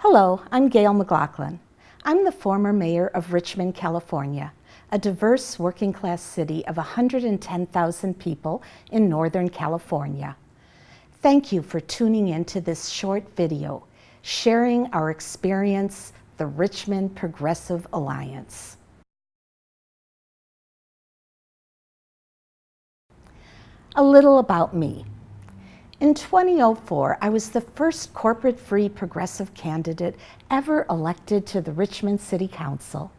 Hello, I'm Gayle McLaughlin. I'm the former mayor of Richmond, California, a diverse working-class city of 110,000 people in Northern California. Thank you for tuning in to this short video, sharing our experience, the Richmond Progressive Alliance. A little about me. In 2004, I was the first corporate-free progressive candidate ever elected to the Richmond City Council.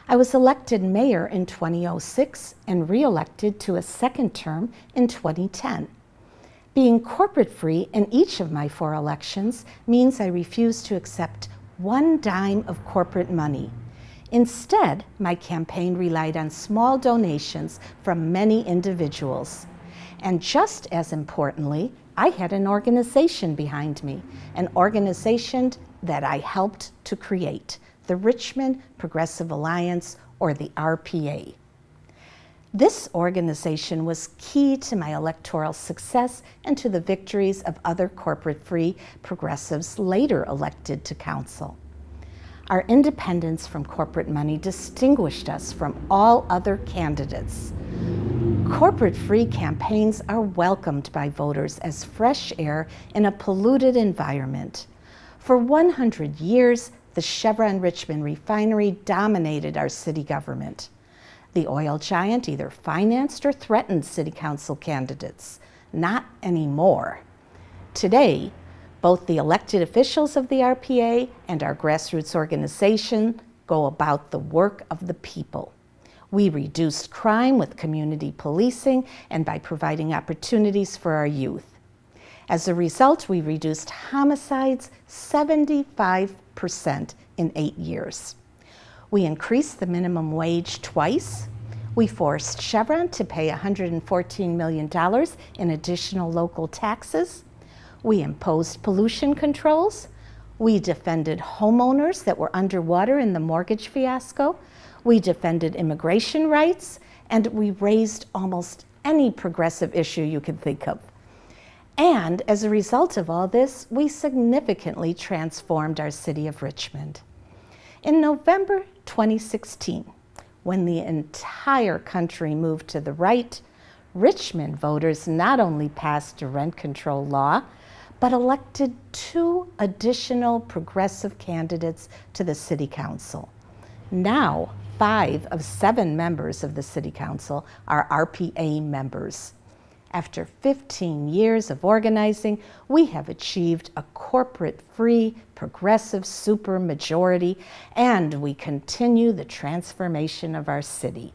I was elected mayor in 2006 and re-elected to a second term in 2010. Being corporate-free in each of my 4 elections means I refuse to accept one dime of corporate money. Instead, my campaign relied on small donations from many individuals. And just as importantly, I had an organization behind me, an organization that I helped to create, the Richmond Progressive Alliance, or the RPA. This organization was key to my electoral success and to the victories of other corporate-free progressives later elected to council. Our independence from corporate money distinguished us from all other candidates. Corporate-free campaigns are welcomed by voters as fresh air in a polluted environment. For 100 years, the Chevron Richmond refinery dominated our city government. The oil giant either financed or threatened city council candidates. Not anymore. Today, both the elected officials of the RPA and our grassroots organization go about the work of the people. We reduced crime with community policing and by providing opportunities for our youth. As a result, we reduced homicides 75% in 8 years. We increased the minimum wage twice. We forced Chevron to pay $114 million in additional local taxes. We imposed pollution controls. We defended homeowners that were underwater in the mortgage fiasco. We defended immigration rights, and we raised almost any progressive issue you could think of. And as a result of all this, we significantly transformed our city of Richmond. In November 2016, when the entire country moved to the right, Richmond voters not only passed a rent control law, but elected 2 additional progressive candidates to the City Council. Now, 5 of 7 members of the City Council are RPA members. After 15 years of organizing, we have achieved a corporate-free, progressive supermajority, and we continue the transformation of our city.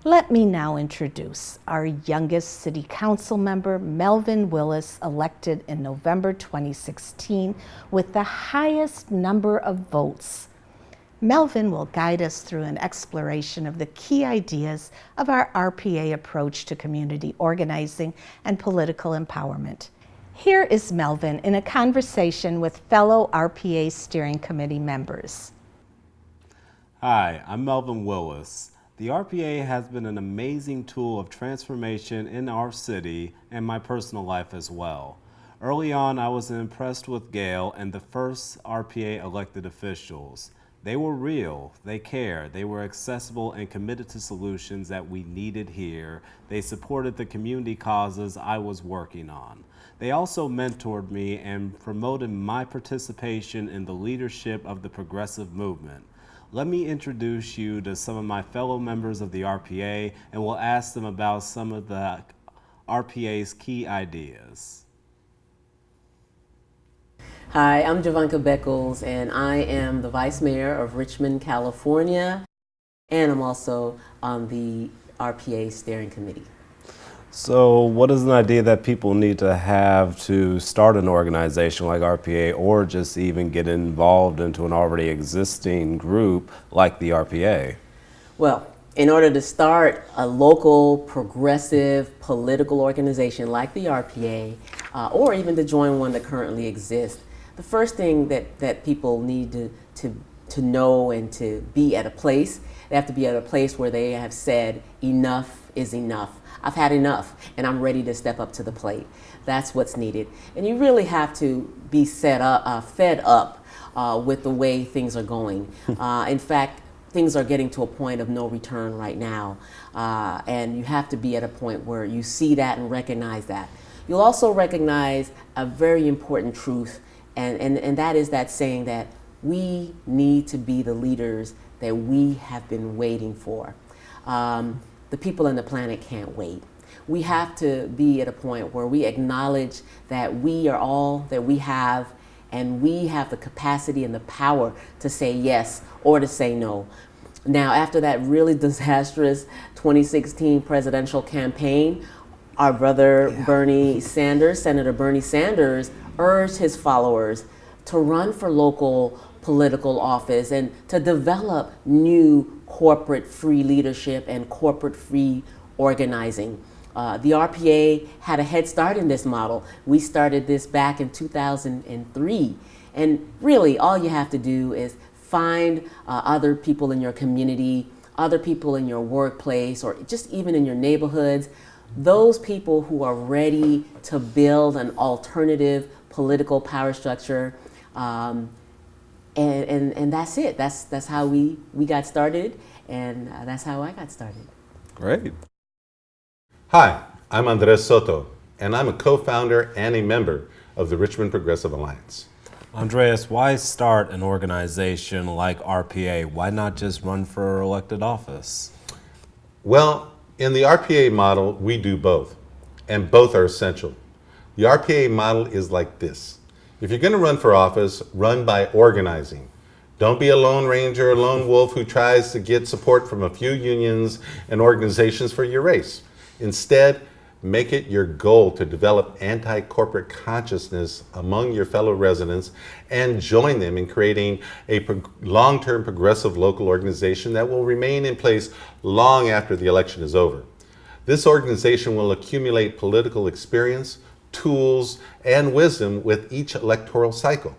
Let me now introduce our youngest City Council member, Melvin Willis, elected in November 2016 with the highest number of votes. Melvin will guide us through an exploration of the key ideas of our RPA approach to community organizing and political empowerment. Here is Melvin in a conversation with fellow RPA Steering Committee members. Hi, I'm Melvin Willis. The RPA has been an amazing tool of transformation in our city and my personal life as well. Early on, I was impressed with Gayle and the first RPA elected officials. They were real, they cared, they were accessible and committed to solutions that we needed here. They supported the community causes I was working on. They also mentored me and promoted my participation in the leadership of the progressive movement. Let me introduce you to some of my fellow members of the RPA, and we'll ask them about some of the RPA's key ideas. Hi, I'm Jevon Queoles, and I am the Vice Mayor of Richmond, California, and I'm also on the RPA Steering Committee. So what is an idea that people need to have to start an organization like RPA, or just even get involved into an already existing group like the RPA? Well, in order to start a local progressive political organization like the RPA, or even to join one that currently exists, the first thing that people need to know and to be at a place, they have to be at a place where they have said enough is enough. I've had enough and I'm ready to step up to the plate. That's what's needed. And you really have to be fed up with the way things are going. In fact, things are getting to a point of no return right now, and you have to be at a point where you see that and recognize that. You'll also recognize a very important truth, and that is that saying that we need to be the leaders that we have been waiting for. The people on the planet can't wait. We have to be at a point where we acknowledge that we are all that we have, and we have the capacity and the power to say yes or to say no. Now, after that really disastrous 2016 presidential campaign, our brother Bernie Sanders, Senator Bernie Sanders, urged his followers to run for local political office and to develop new corporate free leadership and corporate free organizing. The RPA had a head start in this model. We started this back in 2003. And really, all you have to do is find other people in your community, other people in your workplace, or just even in your neighborhoods, those people who are ready to build an alternative political power structure. And that's it. That's how we got started, and that's how I got started. Great. Hi, I'm Andres Soto, and I'm a co-founder and a member of the Richmond Progressive Alliance. Andreas, why start an organization like RPA? Why not just run for elected office? Well, in the RPA model, we do both, and both are essential. The RPA model is like this. If you're going to run for office, run by organizing. Don't be a lone ranger or lone wolf who tries to get support from a few unions and organizations for your race. Instead, make it your goal to develop anti-corporate consciousness among your fellow residents and join them in creating a long-term progressive local organization that will remain in place long after the election is over. This organization will accumulate political experience, tools, and wisdom with each electoral cycle.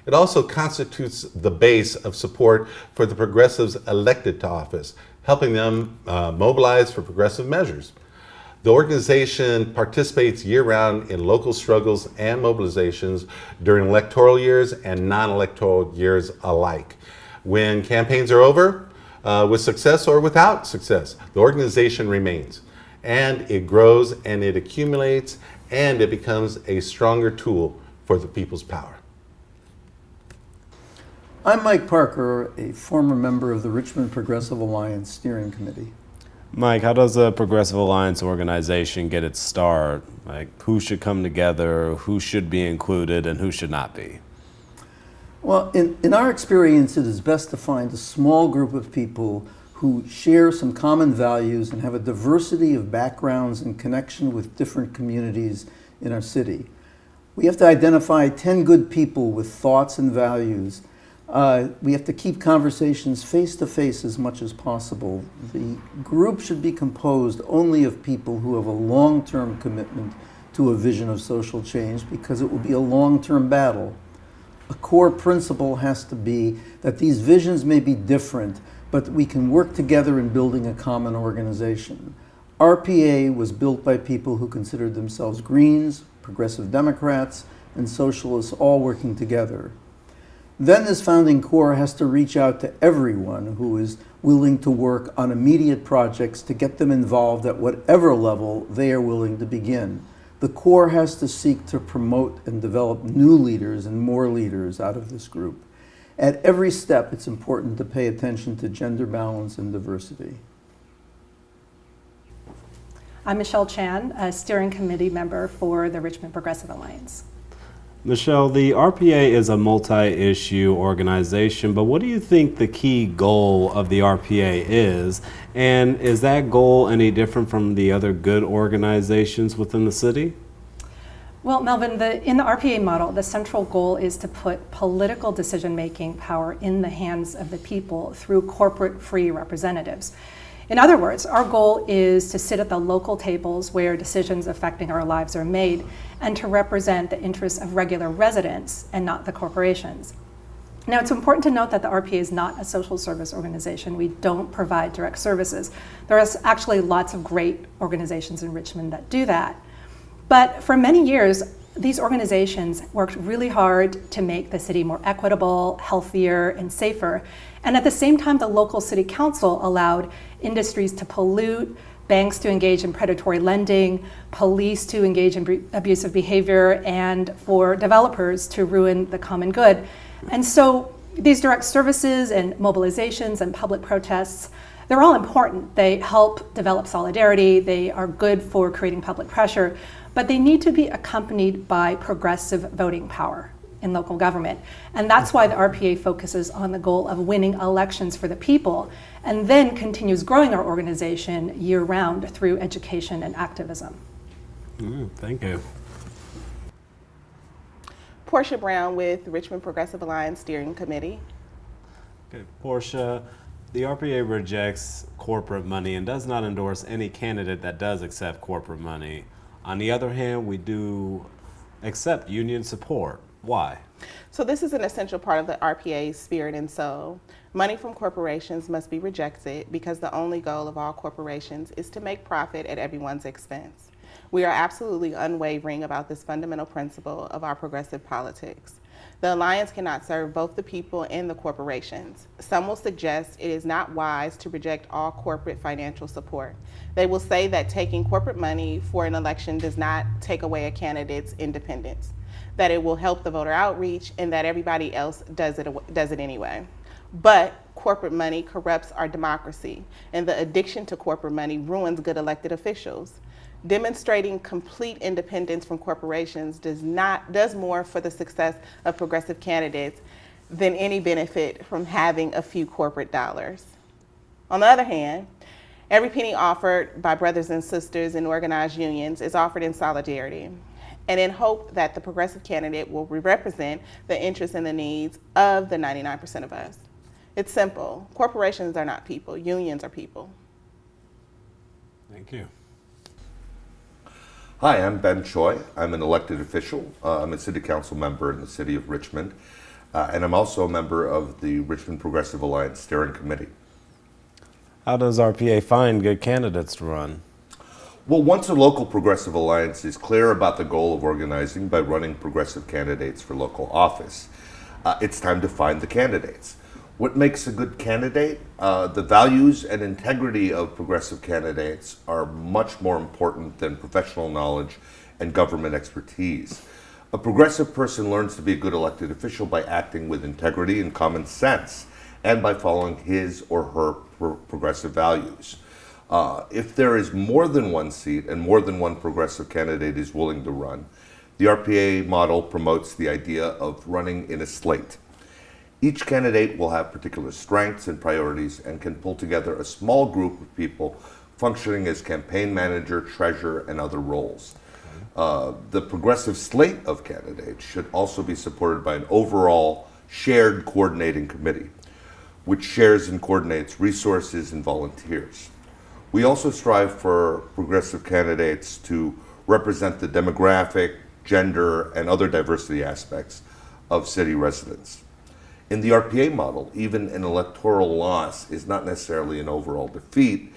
It also constitutes the base of support for the progressives elected to office, helping them mobilize for progressive measures. The organization participates year-round in local struggles and mobilizations during electoral years and non-electoral years alike. When campaigns are over, with success or without success, the organization remains, and it grows and it accumulates, and it becomes a stronger tool for the people's power. I'm Mike Parker, a former member of the Richmond Progressive Alliance Steering Committee. Mike, how does a Progressive Alliance organization get its start? Like, who should come together, who should be included, and who should not be? Well, in our experience, it is best to find a small group of people who share some common values and have a diversity of backgrounds and connection with different communities in our city. We have to identify 10 good people with thoughts and values. We have to keep conversations face-to-face as much as possible. The group should be composed only of people who have a long-term commitment to a vision of social change, because it will be a long-term battle. A core principle has to be that these visions may be different, but we can work together in building a common organization. RPA was built by people who considered themselves Greens, Progressive Democrats, and Socialists all working together. Then this founding core has to reach out to everyone who is willing to work on immediate projects to get them involved at whatever level they are willing to begin. The core has to seek to promote and develop new leaders and more leaders out of this group. At every step, it's important to pay attention to gender balance and diversity. I'm Michelle Chan, a steering committee member for the Richmond Progressive Alliance. Michelle, the RPA is a multi-issue organization, but what do you think the key goal of the RPA is? And is that goal any different from the other good organizations within the city? Well, Melvin, in the RPA model, the central goal is to put political decision-making power in the hands of the people through corporate-free representatives. In other words, our goal is to sit at the local tables where decisions affecting our lives are made and to represent the interests of regular residents and not the corporations. Now, it's important to note that the RPA is not a social service organization. We don't provide direct services. There are actually lots of great organizations in Richmond that do that. But for many years, these organizations worked really hard to make the city more equitable, healthier, and safer. And at the same time, the local city council allowed industries to pollute, banks to engage in predatory lending, police to engage in abusive behavior, and for developers to ruin the common good. And so these direct services and mobilizations and public protests, they're all important. They help develop solidarity. They are good for creating public pressure, but they need to be accompanied by progressive voting power in local government. And that's why the RPA focuses on the goal of winning elections for the people, and then continues growing our organization year-round through education and activism. Thank you. Portia Brown with Richmond Progressive Alliance Steering Committee. Okay, Portia, the RPA rejects corporate money and does not endorse any candidate that does accept corporate money. On the other hand, we do accept union support. Why? So this is an essential part of the RPA's spirit and soul. Money from corporations must be rejected because the only goal of all corporations is to make profit at everyone's expense. We are absolutely unwavering about this fundamental principle of our progressive politics. The Alliance cannot serve both the people and the corporations. Some will suggest it is not wise to reject all corporate financial support. They will say that taking corporate money for an election does not take away a candidate's independence, that it will help the voter outreach, and that everybody else does it anyway. But corporate money corrupts our democracy, and the addiction to corporate money ruins good elected officials. Demonstrating complete independence from corporations does more for the success of progressive candidates than any benefit from having a few corporate dollars. On the other hand, every penny offered by brothers and sisters in organized unions is offered in solidarity and in hope that the progressive candidate will represent the interests and the needs of the 99% of us. It's simple. Corporations are not people. Unions are people. Thank you. Hi, I'm Ben Choi. I'm an elected official. I'm a city council member in the city of Richmond, and I'm also a member of the Richmond Progressive Alliance Steering Committee. How does RPA find good candidates to run? Well, once a local progressive alliance is clear about the goal of organizing by running progressive candidates for local office, it's time to find the candidates. What makes a good candidate? The values and integrity of progressive candidates are much more important than professional knowledge and government expertise. A progressive person learns to be a good elected official by acting with integrity and common sense, and by following his or her progressive values. If there is more than one seat and more than one progressive candidate is willing to run, the RPA model promotes the idea of running in a slate. Each candidate will have particular strengths and priorities and can pull together a small group of people functioning as campaign manager, treasurer, and other roles. The progressive slate of candidates should also be supported by an overall shared coordinating committee, which shares and coordinates resources and volunteers. We also strive for progressive candidates to represent the demographic, gender, and other diversity aspects of city residents. In the RPA model, even an electoral loss is not necessarily an overall defeat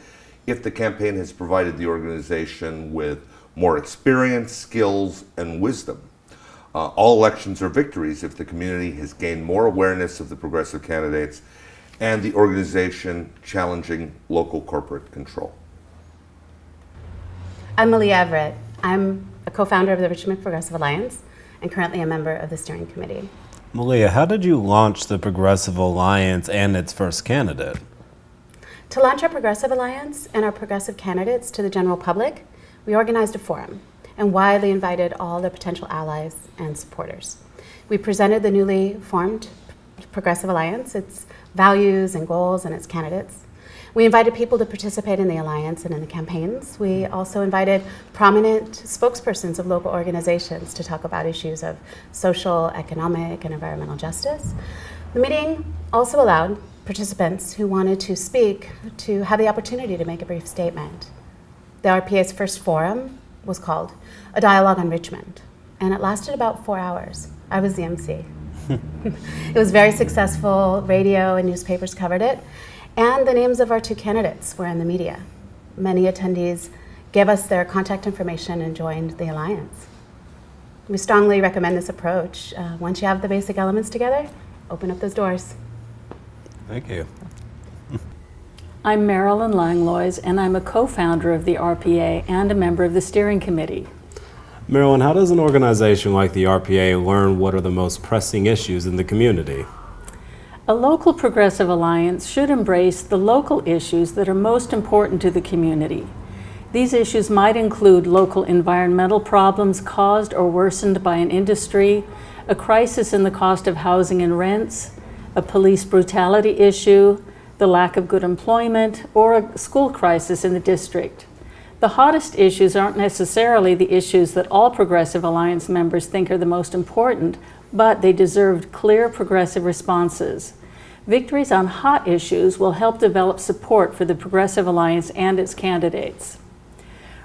if the campaign has provided the organization with more experience, skills, and wisdom. All elections are victories if the community has gained more awareness of the progressive candidates and the organization challenging local corporate control. I'm Malia Everett. I'm a co-founder of the Richmond Progressive Alliance and currently a member of the steering committee. Malia, how did you launch the Progressive Alliance and its first candidate? To launch our Progressive Alliance and our progressive candidates to the general public, we organized a forum and widely invited all the potential allies and supporters. We presented the newly formed Progressive Alliance, its values and goals, and its candidates. We invited people to participate in the alliance and in the campaigns. We also invited prominent spokespersons of local organizations to talk about issues of social, economic, and environmental justice. The meeting also allowed participants who wanted to speak to have the opportunity to make a brief statement. The RPA's first forum was called A Dialogue on Richmond, and it lasted about 4 hours. I was the MC. It was very successful. Radio and newspapers covered it. And the names of our two candidates were in the media. Many attendees gave us their contact information and joined the alliance. We strongly recommend this approach. Once you have the basic elements together, open up those doors. Thank you. I'm Marilyn Lang, and I'm a co-founder of the RPA and a member of the steering committee. Marilyn, how does an organization like the RPA learn what are the most pressing issues in the community? A local progressive alliance should embrace the local issues that are most important to the community. These issues might include local environmental problems caused or worsened by an industry, a crisis in the cost of housing and rents, a police brutality issue, the lack of good employment, or a school crisis in the district. The hottest issues aren't necessarily the issues that all Progressive Alliance members think are the most important, but they deserve clear progressive responses. Victories on hot issues will help develop support for the Progressive Alliance and its candidates.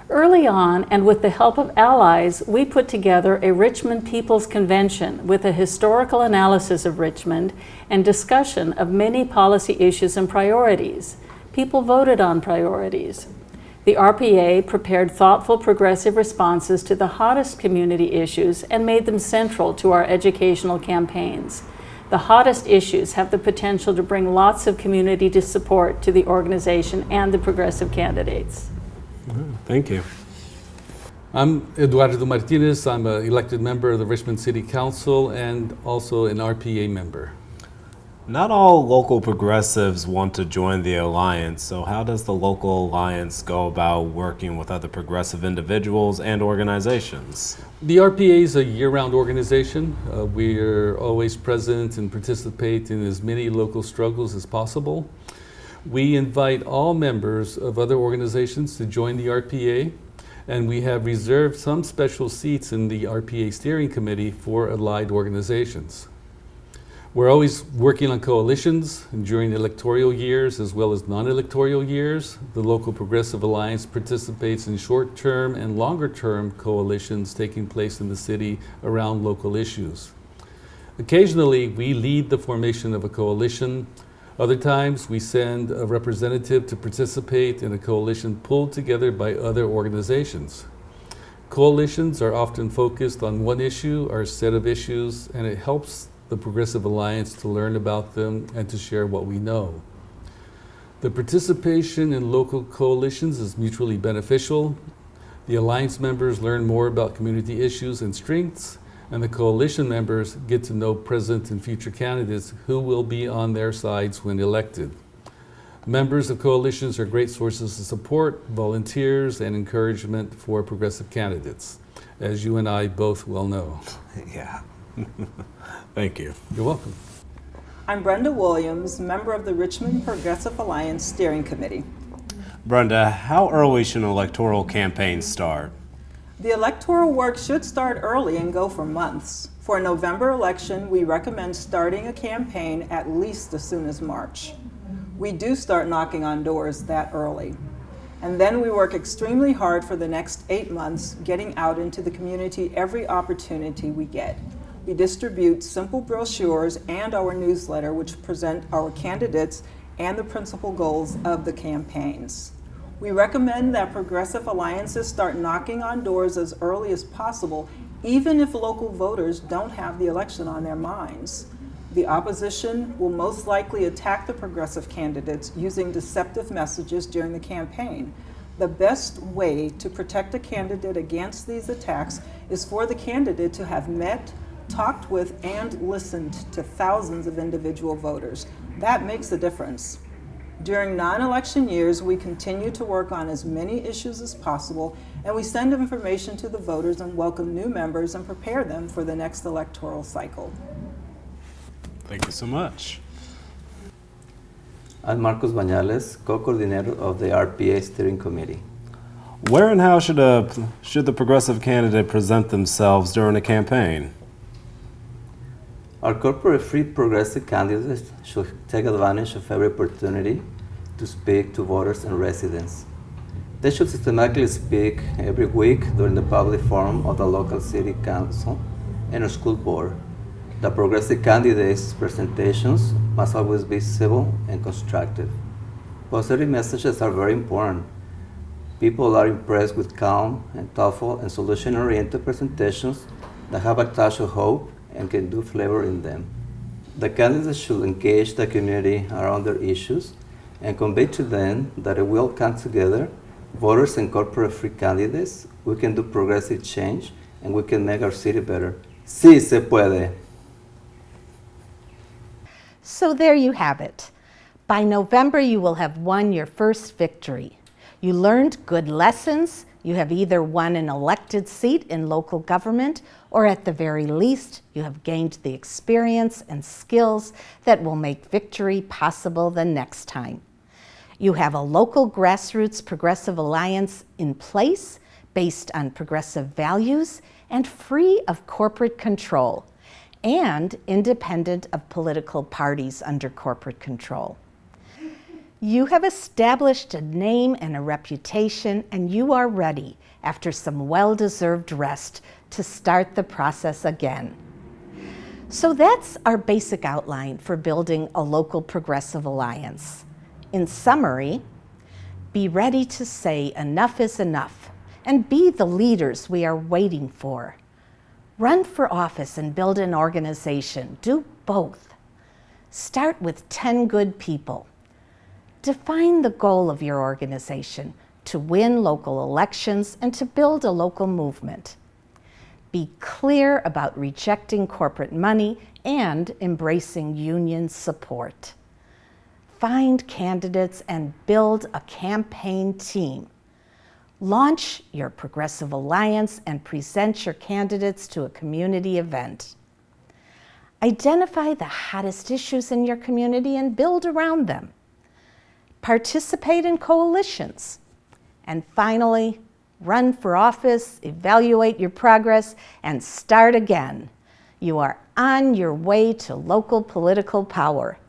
Early on, and with the help of allies, we put together a Richmond People's Convention with a historical analysis of Richmond and discussion of many policy issues and priorities. People voted on priorities. The RPA prepared thoughtful progressive responses to the hottest community issues and made them central to our educational campaigns. The hottest issues have the potential to bring lots of community support to the organization and the progressive candidates. Thank you. I'm Eduardo Martinez. I'm an elected member of the Richmond City Council and also an RPA member. Not all local progressives want to join the alliance, so how does the local alliance go about working with other progressive individuals and organizations? The RPA is a year-round organization. We are always present and participate in as many local struggles as possible. We invite all members of other organizations to join the RPA, and we have reserved some special seats in the RPA Steering Committee for allied organizations. We're always working on coalitions, and during electoral years as well as non-electoral years, the local Progressive Alliance participates in short-term and longer-term coalitions taking place in the city around local issues. Occasionally, we lead the formation of a coalition. Other times, we send a representative to participate in a coalition pulled together by other organizations. Coalitions are often focused on one issue or a set of issues, and it helps the Progressive Alliance to learn about them and to share what we know. The participation in local coalitions is mutually beneficial. The Alliance members learn more about community issues and strengths, and the coalition members get to know present and future candidates who will be on their sides when elected. Members of coalitions are great sources of support, volunteers, and encouragement for progressive candidates, as you and I both well know. Yeah. Thank you. You're welcome. I'm Brenda Williams, member of the Richmond Progressive Alliance Steering Committee. Brenda, how early should an electoral campaign start? The electoral work should start early and go for months. For a November election, we recommend starting a campaign at least as soon as March. We do start knocking on doors that early. And then we work extremely hard for the next 8 months, getting out into the community every opportunity we get. We distribute simple brochures and our newsletter, which present our candidates and the principal goals of the campaigns. We recommend that progressive alliances start knocking on doors as early as possible, even if local voters don't have the election on their minds. The opposition will most likely attack the progressive candidates using deceptive messages during the campaign. The best way to protect a candidate against these attacks is for the candidate to have met, talked with, and listened to thousands of individual voters. That makes a difference. During non-election years, we continue to work on as many issues as possible, and we send information to the voters and welcome new members and prepare them for the next electoral cycle. Thank you so much. I'm Marcos Bañales, co-coordinator of the RPA Steering Committee. Where and how should the progressive candidate present themselves during a campaign? Our corporate-free progressive candidates should take advantage of every opportunity to speak to voters and residents. They should systematically speak every week during the public forum of the local city council and a school board. The progressive candidates' presentations must always be civil and constructive. Positive messages are very important. People are impressed with calm and thoughtful and solution-oriented presentations that have a touch of hope and can do flavor in them. The candidates should engage the community around their issues and convey to them that if we all come together, voters and corporate-free candidates, we can do progressive change and we can make our city better. Sí se puede. So there you have it. By November, you will have won your first victory. You learned good lessons. You have either won an elected seat in local government, or at the very least, you have gained the experience and skills that will make victory possible the next time. You have a local grassroots progressive alliance in place based on progressive values and free of corporate control, and independent of political parties under corporate control. You have established a name and a reputation, and you are ready, after some well-deserved rest, to start the process again. So that's our basic outline for building a local progressive alliance. In summary, be ready to say enough is enough, and be the leaders we are waiting for. Run for office and build an organization. Do both. Start with 10 good people. Define the goal of your organization: to win local elections and to build a local movement. Be clear about rejecting corporate money and embracing union support. Find candidates and build a campaign team. Launch your progressive alliance and present your candidates to a community event. Identify the hottest issues in your community and build around them. Participate in coalitions. And finally, run for office, evaluate your progress, and start again. You are on your way to local political power.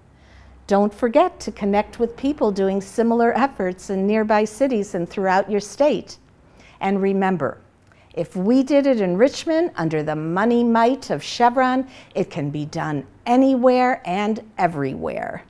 Don't forget to connect with people doing similar efforts in nearby cities and throughout your state. And remember, if we did it in Richmond under the money might of Chevron, it can be done anywhere and everywhere.